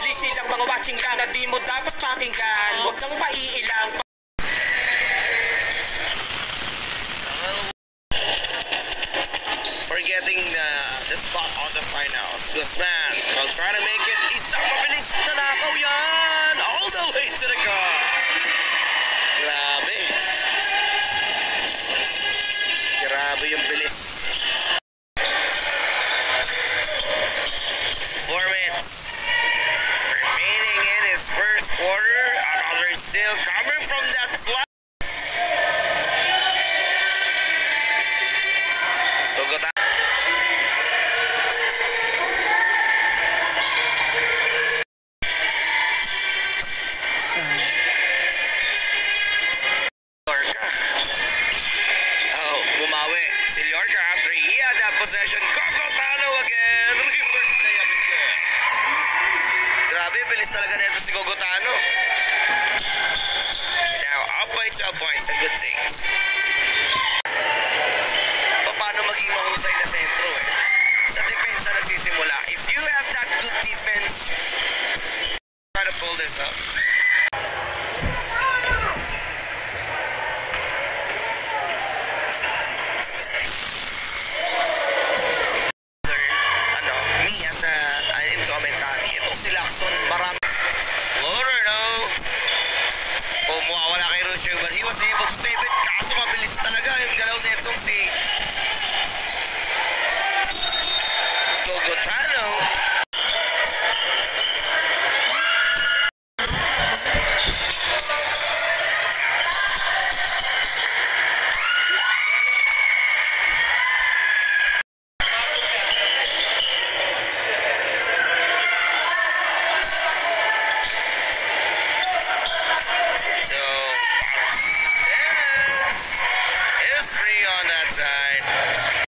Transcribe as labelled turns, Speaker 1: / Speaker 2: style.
Speaker 1: Lisi lang mga watching lang na di mo dapat pakinggan. Huwag kang maiilang.
Speaker 2: Forgetting the spot on the finals. Guzman will try to make it. Isang mabilis na nakaw yan. All the way to the car. Grabe. Grabe yung bilis. 4 minutes remaining in his first quarter. Another steal coming from that flat. Possession, Gogotano again. Reverse layup is good. Grabe, bilis talaga nito si Gogotano. Now, up by 12 points and good things. Paano maging mahusay na sentro eh? Sa depensa nagsisimula. If you have that good defense, try to pull this up. But he was able to save it. Kaso mabilis talaga yung galaw nitong si Gogotano.